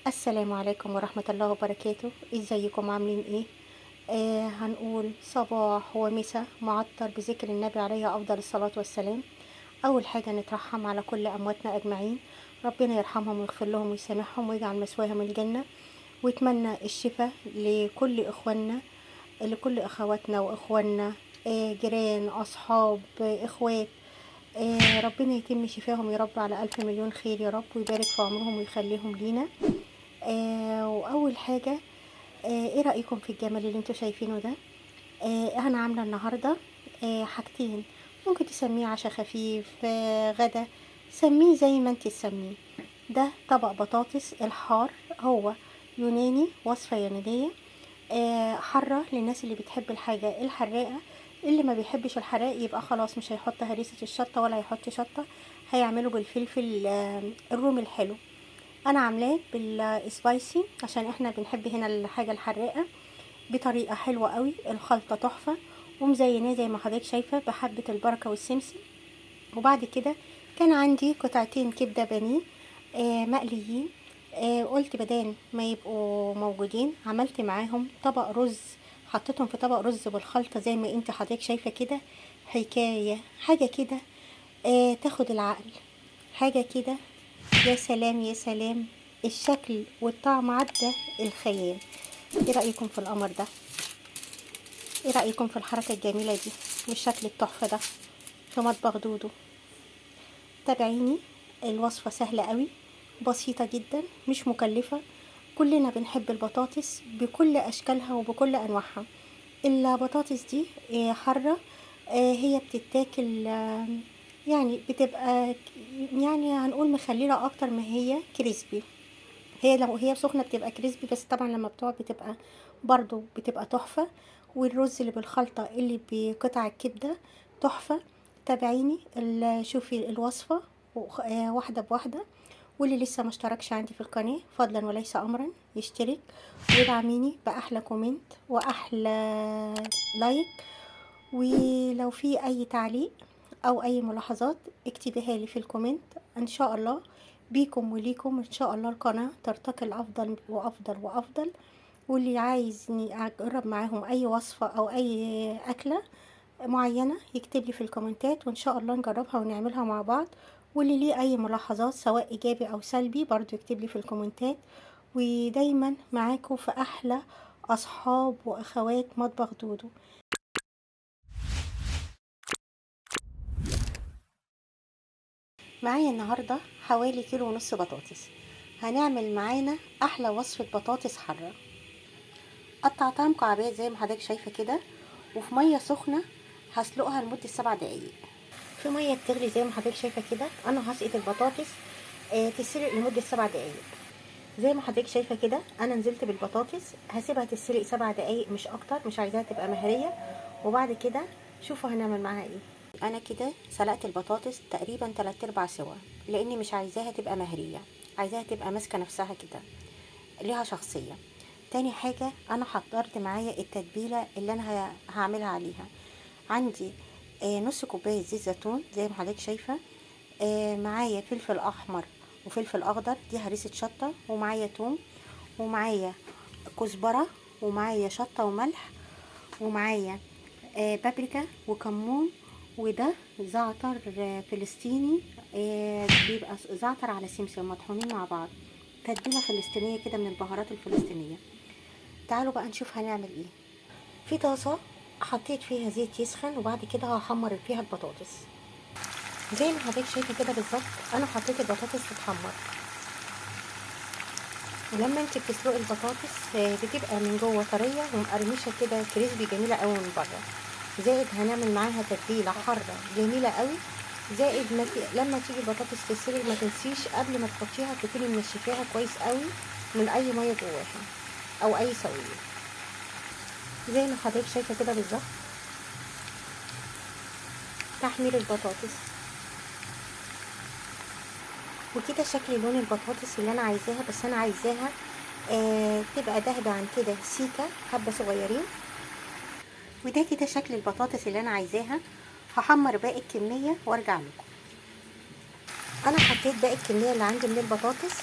السلام عليكم ورحمة الله وبركاته. ازيكم عاملين ايه؟ هنقول صباح ومساء معطر بذكر النبي عليه أفضل الصلاة والسلام. أول حاجة نترحم على كل أمواتنا أجمعين، ربنا يرحمهم ويغفر لهم ويسامحهم ويجعل مثواهم الجنة، ويتمنى الشفاء لكل إخواننا، لكل أخواتنا وإخواننا، جيران، أصحاب، إخوات. ربنا يتم شفاهم يا رب على ألف مليون خير يا رب، ويبارك في عمرهم ويخليهم لينا. واول حاجه، ايه رايكم في الجمال اللي انتوا شايفينه ده؟ انا عامله النهارده حاجتين، ممكن تسميه عشاء خفيف، غدا، سميه زي ما انت تسميه. ده طبق بطاطس الحار، هو يوناني، وصفه يونانيه، حاره للناس اللي بتحب الحاجه الحراقه. اللي ما بيحبش الحراق يبقى خلاص مش هيحط هريسه الشطه ولا هيحط شطه، هيعمله بالفلفل الرومي الحلو. انا عاملاه بالسبايسي عشان احنا بنحب هنا الحاجه الحراقه، بطريقه حلوه قوي، الخلطه تحفه، ومزيناه زي ما حضرتك شايفه بحبه البركه والسمسم. وبعد كده كان عندي قطعتين كبده بانيه مقليين. قلت بدال ما يبقوا موجودين عملت معاهم طبق رز، حطيتهم في طبق رز بالخلطه زي ما انت حضرتك شايفه كده. حكايه حاجه كده، تاخد العقل، حاجه كده. يا سلام يا سلام، الشكل والطعم عدى الخيال. ايه رأيكم في القمر ده؟ ايه رأيكم في الحركة الجميلة دي والشكل التحفة ده في مطبخ دودو؟ تابعيني، الوصفة سهلة قوي، بسيطة جدا، مش مكلفة. كلنا بنحب البطاطس بكل أشكالها وبكل أنواعها. البطاطس دي حرة، هي بتتاكل، يعني بتبقى، يعني هنقول مخلية أكتر ما هي كريسبي. هي لو هي سخنة بتبقى كريسبي، بس طبعا لما بتقعد بتبقى برضو بتبقى تحفة. والرز اللي بالخلطة اللي بقطع الكبدة تحفة. تابعيني شوفي الوصفة واحدة بواحدة. واللي لسه ما اشتركش عندي في القناة فضلا وليس أمرا يشترك، ويدعميني بأحلى كومنت وأحلى لايك. ولو في أي تعليق أو أي ملاحظات اكتبيها لي في الكومنت، إن شاء الله بيكم وليكم إن شاء الله القناة ترتقي لأفضل وأفضل وأفضل. واللي عايزني أجرب معاهم أي وصفة أو أي أكلة معينة يكتب لي في الكومنتات، وإن شاء الله نجربها ونعملها مع بعض. واللي ليه أي ملاحظات سواء إيجابي أو سلبي برضو يكتب لي في الكومنتات. ودايما معاكم في أحلى أصحاب وأخوات مطبخ دودو. معايا النهاردة حوالي كيلو ونص بطاطس، هنعمل معانا أحلى وصفة بطاطس حرة. قطعتها مكعبات زي ما حضرتك شايفة كده، وفي مية سخنة هسلقها لمدة 7 دقايق. في مية بتغلي زي ما حضرتك شايفة كده، أنا هسقط البطاطس تتسلق لمدة 7 دقايق. زي ما حضرتك شايفة كده أنا نزلت بالبطاطس، هسيبها تتسلق 7 دقايق مش أكتر، مش عايزاها تبقى مهرية. وبعد كده شوفوا هنعمل معاها ايه. انا كده سلقت البطاطس تقريبا 3/4 سوا، لاني مش عايزاها تبقى مهريه، عايزاها تبقى ماسكه نفسها كده، ليها شخصيه. تاني حاجه انا حضرت معايا التتبيله اللي انا هعملها عليها. عندي نص كوبايه زيت زيتون زي ما حضرتك شايفه، معايا فلفل احمر وفلفل اخضر، دي هريسه شطه، ومعايا توم، ومعايا كزبره، ومعايا شطه وملح، ومعايا بابريكا وكمون. وده زعتر فلسطيني، بيبقى زعتر على سمسم مطحونين مع بعض، تتبيله فلسطينيه كده من البهارات الفلسطينيه. تعالوا بقى نشوف هنعمل ايه. في طاسه حطيت فيها زيت يسخن، وبعد كده هحمر فيها البطاطس زي ما حضرتك شايفه كده بالظبط. انا حطيت البطاطس تتحمر، ولما انت بتسلقي البطاطس بتبقى من جوه طريه ومقرمشه كده كريسبي، جميله قوي من بره. زائد هنعمل معاها تتبيله حاره جميله قوي. زائد لما تيجي البطاطس تتسلق ما تنسيش قبل ما تحطيها تكوني منشفاها كويس قوي من اي ميه جواها او اي سوائل، زي ما حضرتك شايفه كده بالظبط. تحمير البطاطس وكده شكل لون البطاطس اللي انا عايزاها، بس انا عايزاها تبقى دهبة عن كده سيكة، حبة صغيرين. وده كده شكل البطاطس اللي انا عايزاها. هحمر باقي الكمية وارجع لكم. انا حطيت باقي الكمية اللي عندي من البطاطس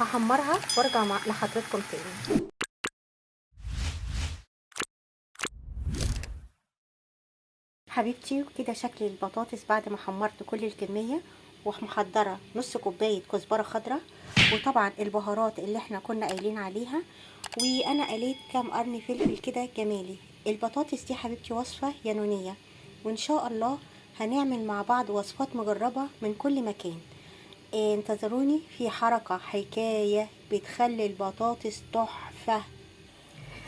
هحمرها وارجع لحضرتكم تاني. حبيبتي وكده شكل البطاطس بعد ما حمرت كل الكميه، ومحضره نص كوبايه كزبره خضراء، وطبعا البهارات اللي احنا كنا قايلين عليها، وانا قليت كام قرن فلفل كده جمالي. البطاطس دي حبيبتي وصفه يونانيه، وان شاء الله هنعمل مع بعض وصفات مجربه من كل مكان. انتظروني في حركه حكايه بتخلي البطاطس تحفه.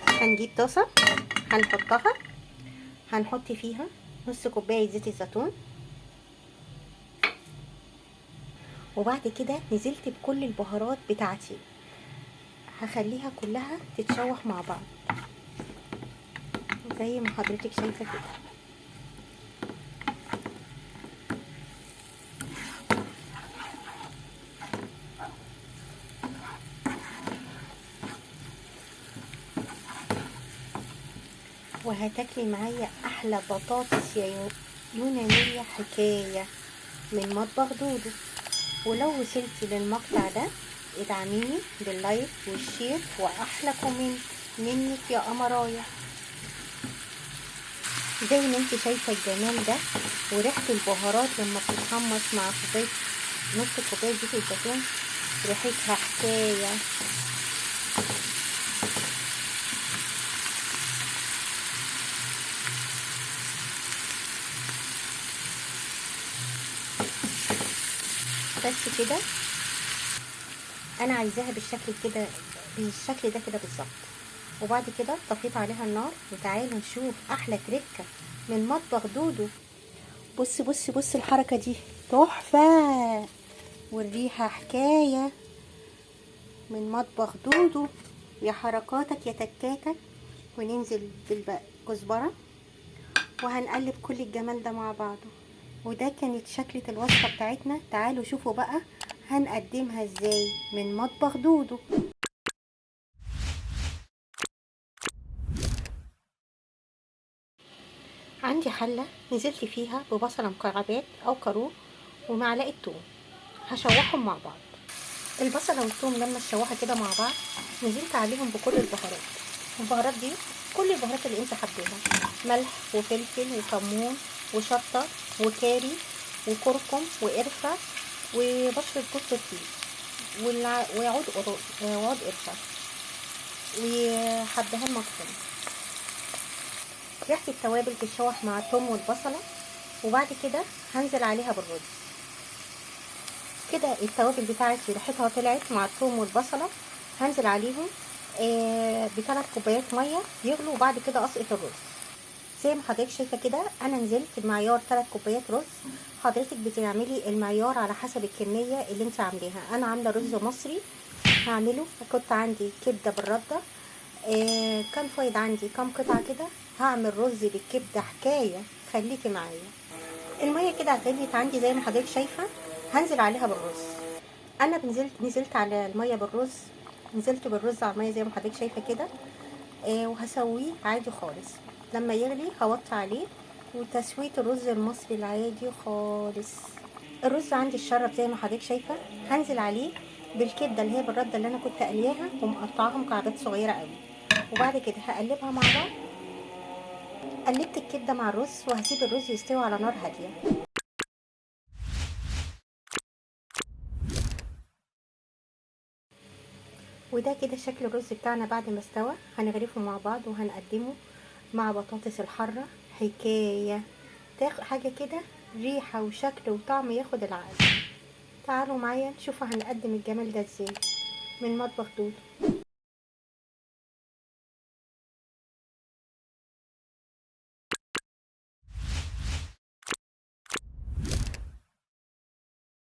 هنجيب طاسه، هنحط فيها نص كوبايه زيت الزيتون، وبعد كده نزلت بكل البهارات بتاعتي، هخليها كلها تتشوح مع بعض زي ما حضرتك شايفه كده. وهتاكلي معايا احلى بطاطس يا يونانيه حكايه من مطبخ دودو. ولو وصلتي للمقطع ده ادعميني باللايك والشير واحلى كومنت منك يا قمرايه. زي ما انت شايفه الجمال ده، وريحه البهارات لما بتتحمص مع كوبايه، نص كوبايه زيت الزيتون، ريحتها حكايه. بس كده انا عايزاها بالشكل ده كده بالظبط. وبعد كده طفيت عليها النار، وتعالوا نشوف احلى تركه من مطبخ دودو. بص الحركه دي تحفه، والريحه حكايه من مطبخ دودو. يا حركاتك يا تكاتك. وننزل بالكزبره، وهنقلب كل الجمال ده مع بعضه. وده كانت شكلة الوصفة بتاعتنا. تعالوا شوفوا بقى هنقدمها ازاي من مطبخ دودو. عندي حلة نزلت فيها ببصلة مكعبات او كارو ومعلقة توم، هشوحهم مع بعض. البصلة والثوم لما اتشوحوا كده مع بعض، نزلت عليهم بكل البهارات دي كل البهارات اللي انت حبيها، ملح وفلفل وكمون وشطة وكاري وكركم وقرفة وبشرة جوز الطيب وعود قرفة وحبهان مطحون. ريحة التوابل تتشوح مع الثوم والبصلة، وبعد كده هنزل عليها بالرز. كده التوابل بتاعتي ريحتها طلعت مع الثوم والبصلة. هنزل عليهم ب3 كوبايات ميه يغلوا، وبعد كده اسقط الرز. زي ما حضرتك شايفه كده انا نزلت بمعيار 3 كوبايات رز. حضرتك بتعملي المعيار على حسب الكميه اللي انت عاملاها. انا عامله رز مصري هعمله، كنت عندي كبده بالرده، كان فايض عندي كام قطعه كده، هعمل رز بالكبده حكايه. خليكي معايا. الميه كده هتغليت عندي زي ما حضرتك شايفه، هنزل عليها بالرز. انا نزلت على الميه بالرز، نزلت بالرز على الميه زي ما حضرتك شايفه كده. وهسويه عادي خالص. لما يغلي هوطي عليه، وتسويه الرز المصري العادي خالص. الرز عندي اتشرب زي ما حضرتك شايفه. هنزل عليه بالكبده اللي هي بالرده اللي انا كنت قلياها ومقطعاها مكعبات صغيره قوي، وبعد كده هقلبها مع بعض. قلبت الكبده مع الرز، وهسيب الرز يستوي على نار هاديه. وده كده شكل الرز بتاعنا بعد ما استوى. هنغرفه مع بعض وهنقدمه مع بطاطس الحرة حكاية. حاجة كده ريحة وشكل وطعم ياخد العقل. تعالوا معايا نشوف هنقدم الجمال ده ازاي من مطبخ دودو.